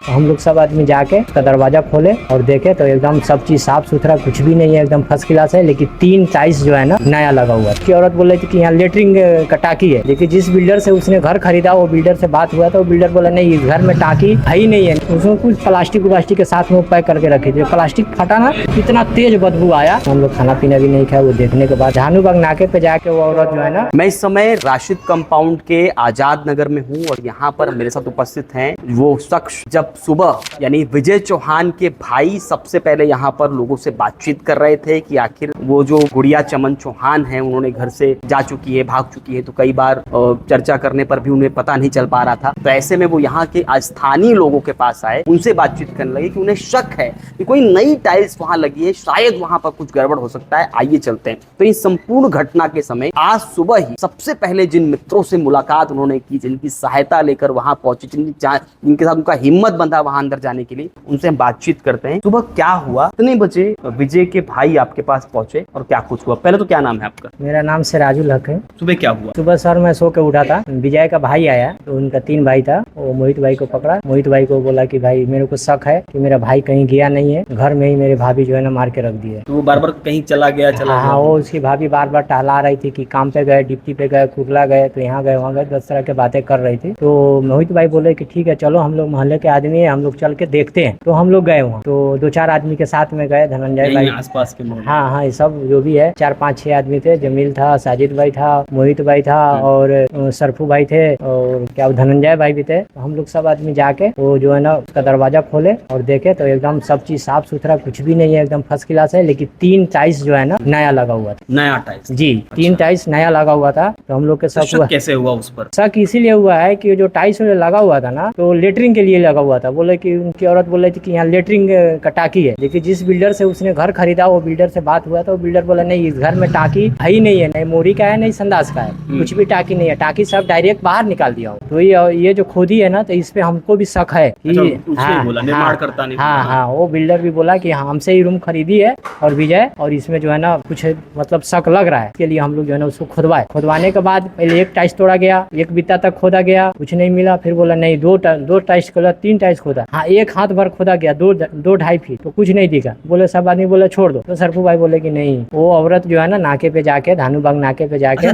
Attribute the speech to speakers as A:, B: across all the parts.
A: तो हम लोग सब आदमी जाके उसका दरवाजा खोले और देखे तो एकदम सब चीज साफ सुथरा, कुछ भी नहीं है, एकदम फर्स्ट क्लास है। लेकिन 3 टाइल्स जो है ना नया लगा हुआ है। की औरत बोल रही थी कि यहाँ लेटरिंग का टाकी है, लेकिन जिस बिल्डर से उसने घर खरीदा वो बिल्डर से बात हुआ तो वो बिल्डर बोला नहीं, इस घर में टाकी है ही नहीं है। उसमें कुछ प्लास्टिक व्लास्टिक के साथ में पैक करके रखे थे। प्लास्टिक फटा ना, इतना तेज बदबू आया, हम लोग खाना पीना भी नहीं खाया। वो देखने के बाद झानूबाग नाके पे जाके वो औरत जो है ना।
B: मैं इस समय राशिद कंपाउंड के आजाद नगर में हूँ और यहाँ पर मेरे साथ उपस्थित हैं वो शख्स जब सुबह यानी विजय चौहान के भाई सबसे पहले यहाँ पर लोगों से बातचीत कर रहे थे कि आखिर वो जो गुड़िया चमन चौहान है उन्होंने घर से जा चुकी है, भाग चुकी है। तो कई बार चर्चा करने पर भी उन्हें पता नहीं चल पा रहा था। तो ऐसे में वो यहाँ के स्थानीय लोगों के पास आए, उनसे बातचीत करने लगे कि उन्हें शक है कि कोई नई टाइल्स वहां लगी है, शायद वहां पर कुछ गड़बड़ हो सकता है, आइए चलते हैं। तो इस संपूर्ण घटना के समय आज सुबह ही सबसे पहले जिन मित्रों से मुलाकात उन्होंने की, जिनकी सहायता लेकर वहां पहुंचे, जिनके साथ उनका हिम्मत बंधा वहां अंदर जाने के लिए, उनसे हम बातचीत करते हैं। सुबह क्या हुआ, कितने बजे विजय के भाई आपके पास पहुंचे और क्या कुछ हुआ? पहले तो क्या नाम है आपका?
A: मेरा नाम सिराजुल हक है।
B: सुबह क्या हुआ?
A: सुबह सर मैं सो के उठा था, विजय का भाई आया तो उनका 3 भाई था। वो मोहित भाई को पकड़ा, मोहित भाई को बोला कि भाई मेरे को शक है कि मेरा भाई कहीं गया नहीं है, घर में ही मेरे भाभी जो है ना मार के रख दी है।
B: तो वो बार बार कहीं चला गया?
A: हाँ, वो उसकी भाभी बार बार टहला रही थी कि काम पे गए, डिप्टी पे गए, कुरला गए, तो यहाँ गए वहाँ गए, 10 तरह के बातें कर रही थी। तो मोहित भाई बोले कि ठीक है चलो, हम लोग मोहल्ले के आदमी है, हम लोग चल के देखते हैं। तो हम लोग गए वहाँ, तो 2-4 आदमी के साथ में गए, धनंजय भाई
B: आसपास के
A: हाँ हाँ, ये सब जो भी है 4-5-6 आदमी थे। जमील था, साजिद भाई था, मोहित भाई था और सरफू भाई थे और क्या धनंजय भाई भी थे। तो हम लोग सब आदमी जाके वो जो है ना उसका दरवाजा खोले और देखे तो एकदम सब चीज साफ सुथरा, कुछ भी नहीं है, एकदम फर्स्ट क्लास है। लेकिन 3 टाइल्स जो है ना नया लगा हुआ था।
B: नया टाइल्स?
A: जी, 3 टाइल्स नया लगा हुआ था। तो हम लोग के शक हुआ।
B: कैसे हुआ उस पर?
A: शक इसीलिए हुआ है कि जो टाइल्स लगा हुआ था ना, तो लेटरिंग के लिए लगा हुआ था। बोले कि उनकी औरत बोल रही थी कि यहाँ लेटरिंग का टाकी है, लेकिन जिस बिल्डर से उसने घर खरीदा वो बिल्डर से बात हुआ तो बिल्डर बोला नहीं, इस घर में टाकी है ही नहीं है, नहीं मोरी का है, नहीं संदास का है, कुछ भी टाकी नहीं है। टाकी सब डायरेक्ट बाहर निकाल दिया हो। तो ये जो खोदी है ना, तो इस पे हमको भी शक है कि हाँ, वो बिल्डर भी बोला कि हमसे ही रूम खरीदी है और विजय, और इसमें जो है ना कुछ मतलब शक लग रहा है। इसके लिए हम लोग जो है ना उसको खुदवाने के बाद पहले 1 टाइल्स तोड़ा गया, 1 बित्ता तक खोदा गया, कुछ नहीं मिला। फिर बोला नहीं, 2 टाइल्स खोदा, 3 टाइल्स खोदा, हाँ 1 हाथ भर खोदा गया, 2-2.5 फीट, तो कुछ नहीं दिखा। बोले सब आदमी बोले छोड़ दो। तो सरफू भाई बोले कि नहीं, वो औरत जो है ना नाके पे जाके, धानूबाग नाके पे जाके,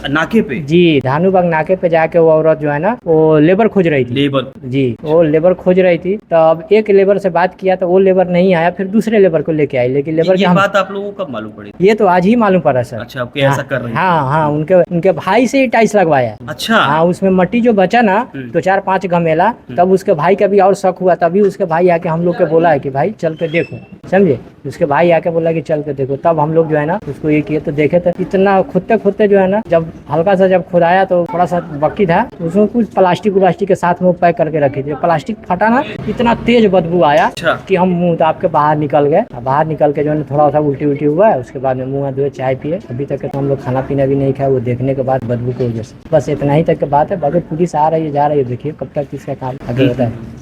B: नाके पे?
A: जी, धानूबाग नाके पे जाके वो औरत जो है ना वो लेबर खोज रही थी।
B: लेबर?
A: जी, वो लेबर खोज रही थी। तब एक लेबर से बात किया तो वो लेबर नहीं आया, फिर दूसरे लेबर को लेके आई। लेकिन लेबर की
B: बात आप लोगों को कब मालूम पड़ी?
A: ये तो आज ही मालूम पड़ा सर।
B: अच्छा, आपके ऐसा कर रहे हैं?
A: हाँ, उनके भाई से ही टाइल्स लगवाया।
B: अच्छा।
A: हाँ, उसमें मट्टी जो बचा ना तो 4-5 घमेला, तब उसके भाई का भी और शक हुआ। तभी उसके भाई आके हम लोग के बोला है कि भाई चल के देखो, समझे। उसके भाई आके बोला कि चल के देखो। तब हम लोग जो है ना उसको ये किए तो देखे तो इतना खुदते जो है ना, जब हल्का सा जब खुदाया तो थोड़ा सा बाकी था, उसमें कुछ प्लास्टिक व्लास्टिक के साथ में पैक करके रखे थे। प्लास्टिक फटा ना, इतना तेज बदबू आया कि हम मुंह दाब के बाहर निकल गए। बाहर निकल के जो है थोड़ा सा उल्टी हुआ है, उसके बाद में मुंह धोए, चाय पिए। अभी तक तो हम लोग खाना पीना भी नहीं खाया, वो देखने के बाद बदबू की वजह से। बस इतना ही तक की बात है। बाकी पुलिस आ रही है, जा रही है, देखिए कब तक इसका काम आगे होता है।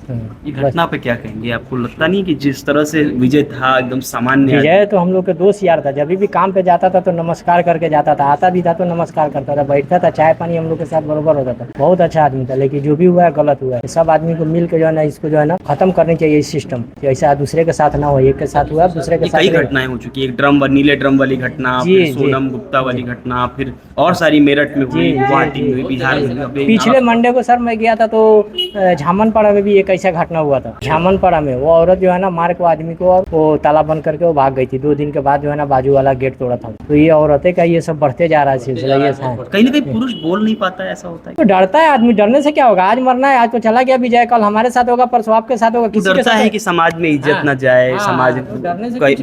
B: ये घटना पे क्या कहेंगे? आपको लगता नहीं कि जिस तरह से विजय था एकदम सामान्य?
A: विजय तो हम लोग के दोस्त यार था, जब भी काम पे जाता था तो नमस्कार करके जाता था, आता भी था तो नमस्कार करता था, बैठता था, चाय पानी हम लोग के साथ बरोबर होता था। बहुत अच्छा आदमी था। लेकिन जो भी हुआ है गलत हुआ है। सब आदमी को मिल के जो है ना इसको जो है ना खत्म करनी चाहिए इस सिस्टम, ऐसा दूसरे के साथ ना हो। एक के साथ हुआ, दूसरे के साथ
B: कई घटनाएं हो चुकी है। एक नीले ड्रम वाली घटना, फिर सोनम गुप्ता वाली घटना, फिर और सारी मेरठ में हुई, गुवाहाटी में हुई, बिहार में।
A: पिछले मंडे को सर मैं गया था तो झामनपाड़ा में भी एक ऐसा घटना हुआ था। झामनपाड़ा में वो औरत जो है ना मार को आदमी को, और वो ताला बंद करके वो भाग गई थी। 2 दिन के बाद जो है ना बाजू वाला गेट तोड़ा था। तो ये औरतें का ये सब बढ़ते जा रहा है सिलसिला। ये
B: कहीं ना कहीं पुरुष बोल नहीं पाता, ऐसा होता है।
A: तो डरता है आदमी, डरने से क्या होगा? आज मरना है, आज तो चला गया विजय, कल हमारे साथ होगा, परसों आपके साथ होगा। किसी
B: डरता है कि समाज में इज्जत न जाए, समाज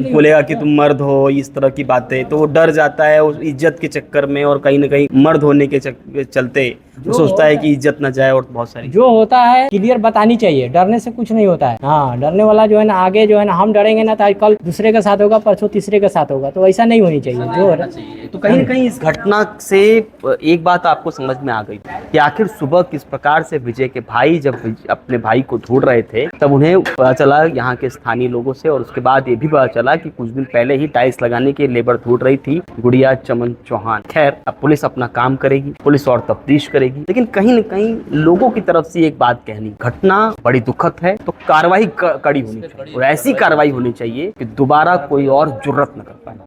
B: बोलेगा कि तुम मर्द हो, इस तरह की बातें, तो वो डर जाता है उस इज्जत के चक्कर में। और कहीं ना कहीं मर्द होने के चलते सोचता है कि इज्जत न जाए। और बहुत सारी
A: जो होता है क्लियर बतानी चाहिए, डरने से कुछ नहीं होता है। हाँ, डरने वाला जो है ना आगे जो है ना, हम डरेंगे ना तो आज कल दूसरे के साथ होगा, परसों तीसरे के साथ होगा। तो ऐसा नहीं होनी चाहिए जो हो रहा है।
B: तो कहीं ना कहीं इस घटना से एक बात आपको समझ में आ गई कि आखिर सुबह किस प्रकार से विजय के भाई जब अपने भाई को ढूंढ रहे थे, तब उन्हें पता चला यहाँ के स्थानीय लोगों से, और उसके बाद ये भी पता चला कि कुछ दिन पहले ही टाइल्स लगाने के लेबर ढूंढ रही थी गुड़िया चमन चौहान। खैर, अब पुलिस अपना काम करेगी, पुलिस और तफ्तीश करेगी। जाएगी। लेकिन कहीं न कहीं लोगों की तरफ से एक बात कहनी, घटना बड़ी दुखद है तो कार्रवाई कड़ी होनी चाहिए और ऐसी कार्रवाई होनी चाहिए कि दोबारा कोई और जुर्रत न कर पाए।